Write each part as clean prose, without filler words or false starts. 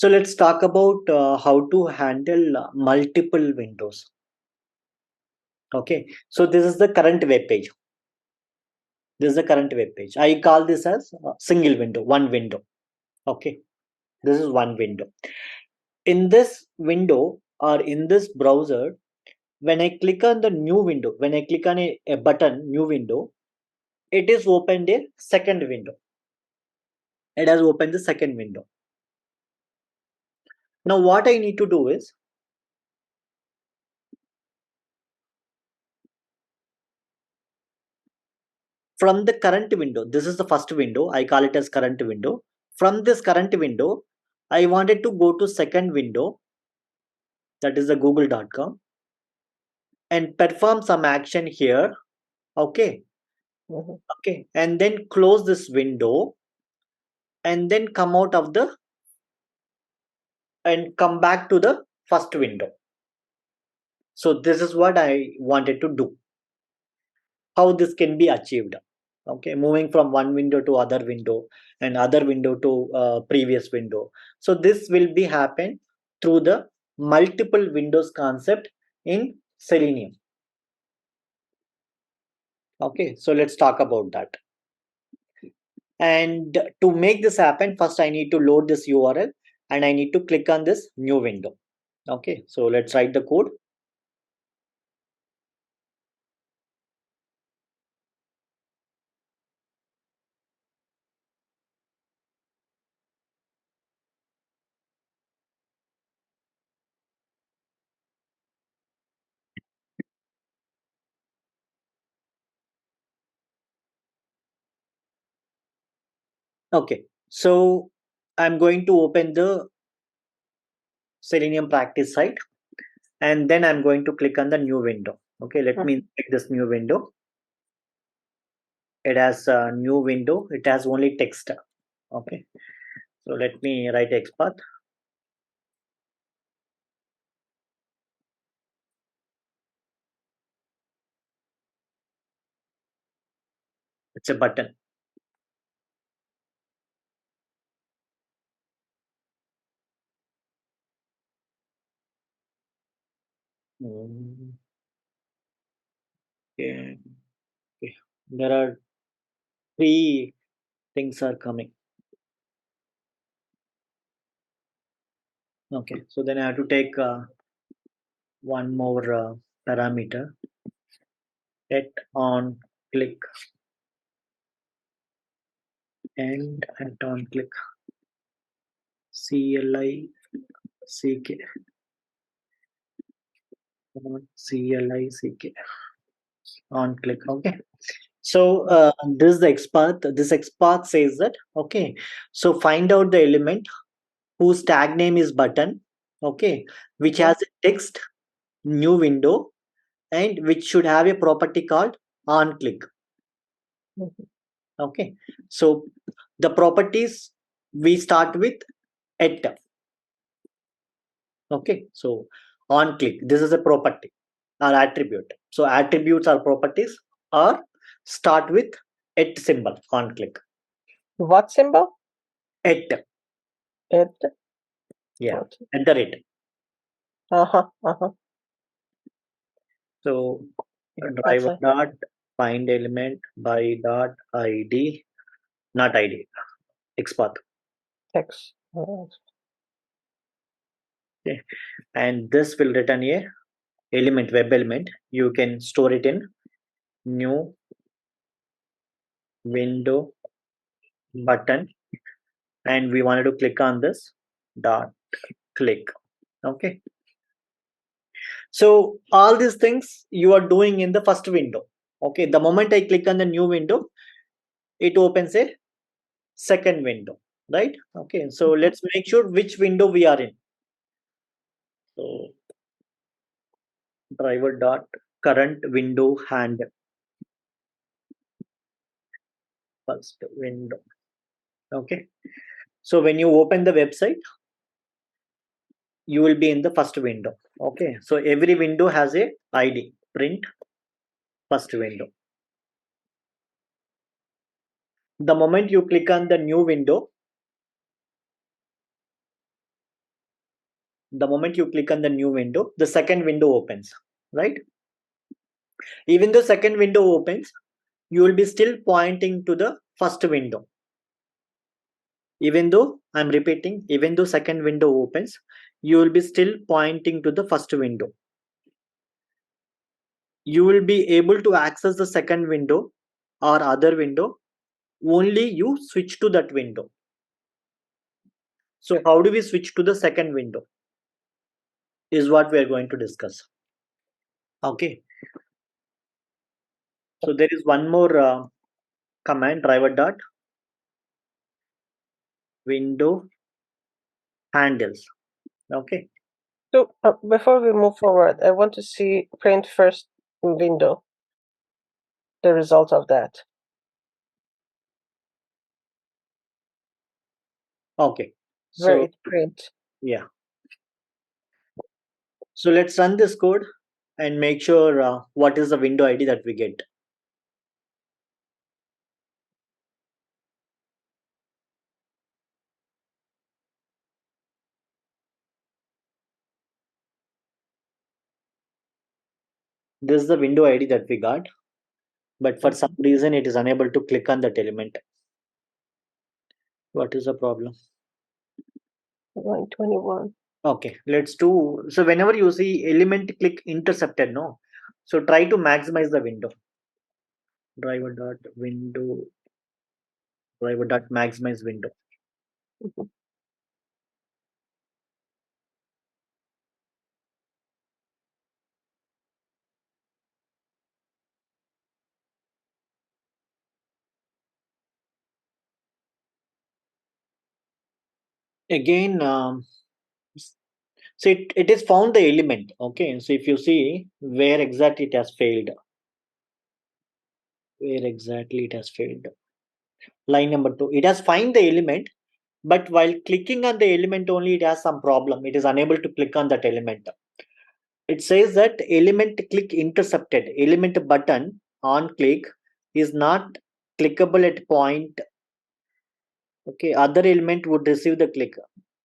So let's talk about how to handle multiple windows. Okay, so this is the current web page. This is the current web page. I call this as single window, one window. Okay, this is one window. In this window or in this browser, when I click on the new window, when I click on a button, new window, it is opened a second window. It has opened the second window. Now what I need to do is, from the current window, this is the first window, I call it as current window. From this current window, I wanted to go to second window, that is the google.com, and perform some action here. Okay. Okay, and then close this window and then come out of the and come back to the first window. So this is what I wanted to do. How this can be achieved? Okay, moving from one window to other window and other window to previous window. So this will be happen through the multiple windows concept in Selenium. Okay, so let's talk about that. And to make this happen, first I need to load this URL and I need to click on this new window. Okay, so let's write the code. Okay, so I'm going to open the Selenium practice site and then I'm going to click on the new window. Okay, let me take this new window. It has a new window, it has only text. Okay, so let me write XPath. It's a button. Okay. Okay. There are three things are coming. Okay, so then I have to take one more parameter. At on click and at on click CLICK on CLICK on click. Okay, so this is the XPath. This XPath says that, okay, so find out the element whose tag name is button, okay, which has a text, new window, and which should have a property called on click. Okay, so the properties we start with at. Okay, so on click, this is a property or attribute. So attributes or properties or start with at symbol on click. What symbol? At. At. Yeah, Okay. at the rate. So driver dot find element by dot id, not id, XPath. Text. Okay, and this will return a element, web element. You can store it in new window button, and we wanted to click on this dot click. Okay, so all these things you are doing in the first window. Okay, the moment I click on the new window, it opens a second window, right? Okay, so let's make sure which window we are in. So driver dot current window hand, first window. Okay, so when you open the website, you will be in the first window. Okay, so every window has a ID, print first window. The moment you click on the new window, the moment you click on the new window, the second window opens, right? Even though second window opens, you will be still pointing to the first window. Even though, I'm repeating, even though second window opens, you will be still pointing to the first window. You will be able to access the second window or other window only you switch to that window. So how do we switch to the second window is what we are going to discuss. Okay. So there is one more command, driver dot window handles. Okay. So before we move forward, I want to see print first window, the result of that. Okay. Where So it print. yeah. So let's run this code and make sure what is the window ID that we get. This is the window ID that we got, but for some reason it is unable to click on that element. What is the problem? Line 21. Okay, let's do, so whenever you see element click intercepted, no, so try to maximize the window. Driver dot window, driver dot maximize window. Mhm. Again, so it is found the element. Okay, so if you see where exactly it has failed, where exactly it has failed. Line number 2, it has find the element, but while clicking on the element only, it has some problem. It is unable to click on that element. It says that element click intercepted. Element button on click is not clickable at point. Okay, other element would receive the click.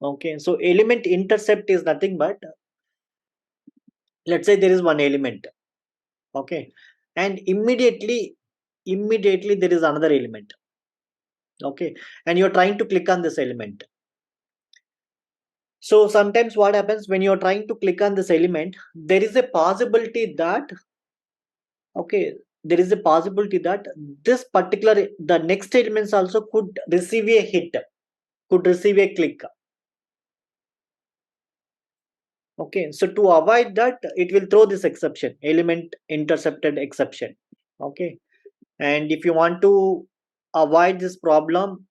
Okay, so element intercept is nothing but, let's say there is one element. Okay, and immediately there is another element. Okay, and you're trying to click on this element. So sometimes what happens when you're trying to click on this element, there is a possibility that, okay, there is a possibility that this particular, the next elements also could receive a hit, could receive a click. Okay, so to avoid that, it will throw this exception, element intercepted exception. Okay, and if you want to avoid this problem,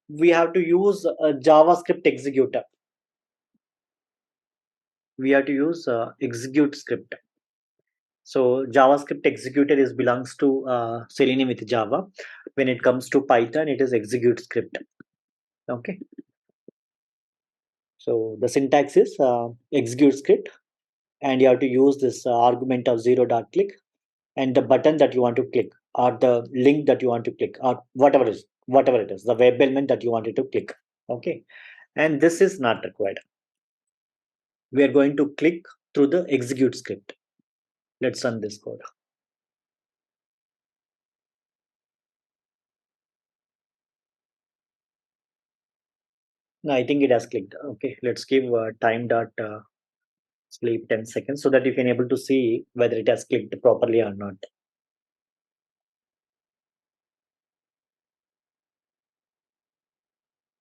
we have to use a JavaScript executor. We have to use execute script. So JavaScript executor is belongs to Selenium with Java. When it comes to Python, it is execute script. Okay. So the syntax is execute script, and you have to use this argument of 0.click, and the button that you want to click, or the link that you want to click, or whatever it is, the web element that you wanted to click. Okay, and this is not required. We are going to click through the execute script. Let's run this code. No, I think it has clicked. Okay, let's give time dot sleep 10 seconds so that you can able to see whether it has clicked properly or not.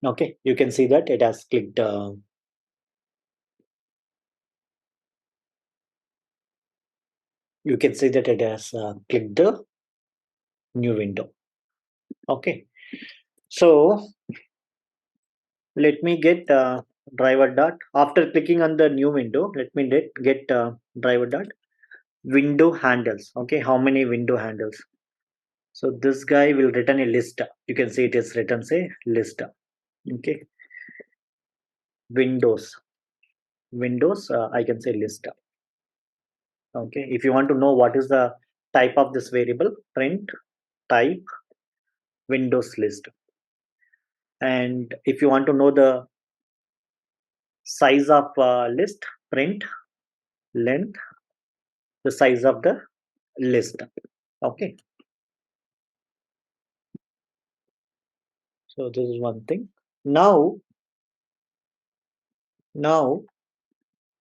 Okay, you can see that it has clicked. You can see that it has clicked the new window. Okay, so let me get driver dot, after clicking on the new window, let me get driver dot window handles. Okay, how many window handles? So this guy will return a list. You can see it is written say list. Okay, windows I can say list. Okay, if you want to know what is the type of this variable, print type windows list. And if you want to know the size of list, print length, the size of the list. Okay, so this is one thing. Now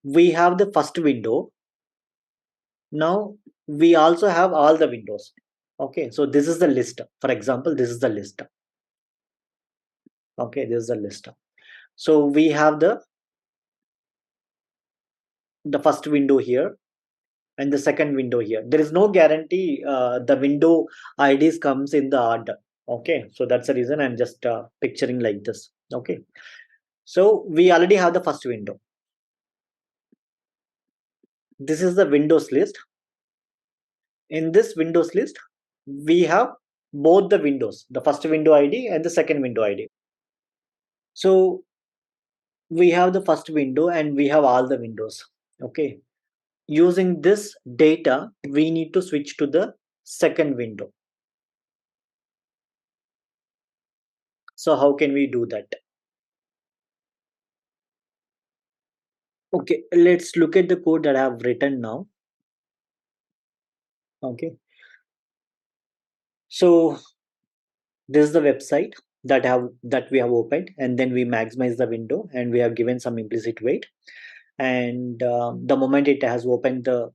we have the first window. Now we also have all the windows. Okay, so this is the list. For example, this is the list. Okay, this is the list. So we have the first window here and the second window here. There is no guarantee the window IDs comes in the order. Okay, so that's the reason I'm just picturing like this. Okay, so we already have the first window. This is the windows list. In this windows list, we have both the windows, the first window ID and the second window ID. So we have the first window and we have all the windows. Okay, using this data, we need to switch to the second window. So how can we do that? Okay, let's look at the code that I have written now. Okay, so this is the website that we have opened, and then we maximize the window and we have given some implicit weight. And the moment it has opened the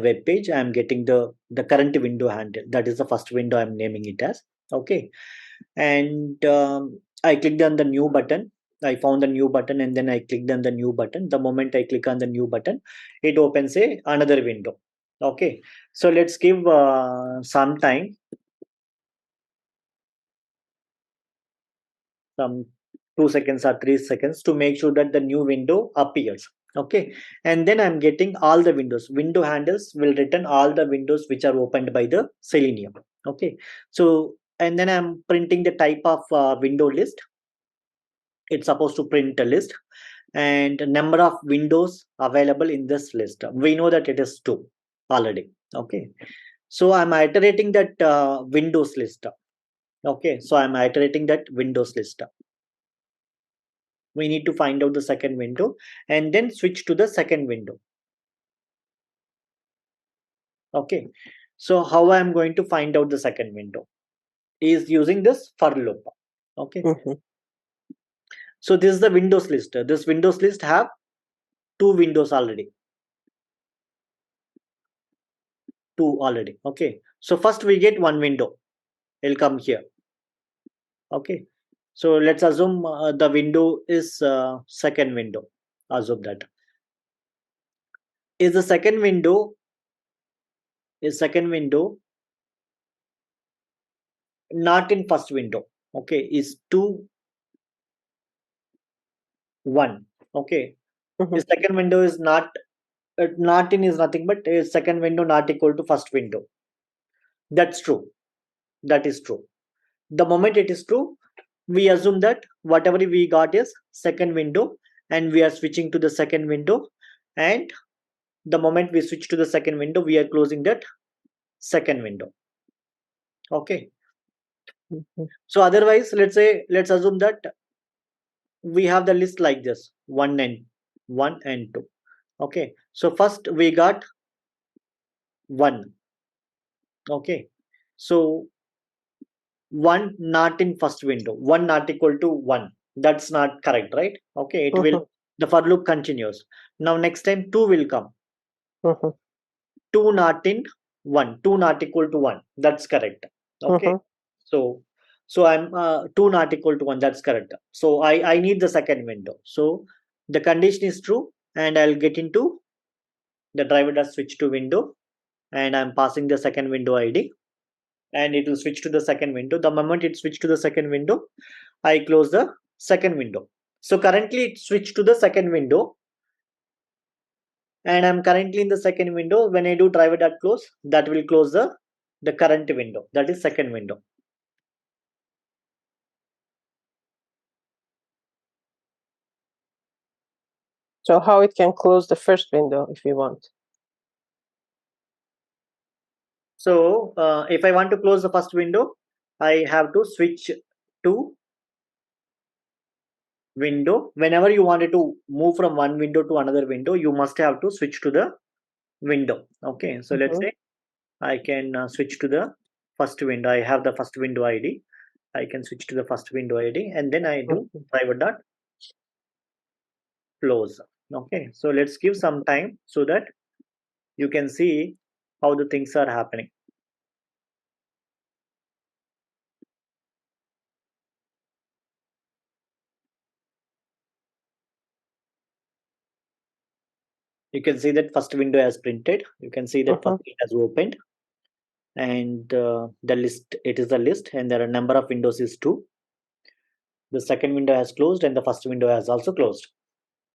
web page, I'm getting the current window handle. That is the first window I'm naming it as. Okay, and I clicked on the new button. I found the new button and then I clicked on the new button. The moment I click on the new button, it opens another window. Okay, so let's give some time, some 2 seconds or 3 seconds, to make sure that the new window appears. Okay, and then I'm getting all the window handles will return all the windows which are opened by the Selenium. Okay, so and then I'm printing the type of window list. It's supposed to print a list and number of windows available in this list. We know that it is 2 already. Okay, so I'm iterating that windows list. Okay, so I'm iterating that windows list. We need to find out the second window and then switch to the second window. Okay, so how I'm going to find out the second window is using this for loop. Okay, so this is the windows list. This windows list have 2 windows already. 2 already. Okay, so first we get one window. It'll come here. Okay, so let's assume the window is second window. Assume that is the second window not in first window. Okay, is 2 1. Okay, the second window is not in is nothing but a second window not equal to first window. That's true. That is true. The moment it is true, we assume that whatever we got is second window and we are switching to the second window. And the moment we switch to the second window, we are closing that second window. Okay, so otherwise, let's assume that we have the list like this: 1 and 2. Okay, so first we got 1. Okay, so 1 not in first window, 1 not equal to 1. That's not correct, right? Okay, it will, the for loop continues. Now next time 2 will come. 2 not in 1, 2 not equal to 1. That's correct. Okay, so I'm 2 not equal to 1. That's correct. So I need the second window. So the condition is true, and I'll get into the driver does switch to window, and I'm passing the second window ID, and it will switch to the second window. The moment it switched to the second window, I close the second window. So currently it switched to the second window, and I'm currently in the second window. When I do driver.close, that will close the current window, that is second window. So how it can close the first window if you want? So if I want to close the first window, I have to switch to window. Whenever you wanted to move from one window to another window, you must have to switch to the window. Okay, so let's say I can switch to the first window. I have the first window ID. I can switch to the first window ID, and then I do private dot close. Okay, so let's give some time so that you can see how the things are happening. You can see that first window has printed. You can see that first it has opened, and the list, it is a list, and there are number of windows is 2. The second window has closed, and the first window has also closed.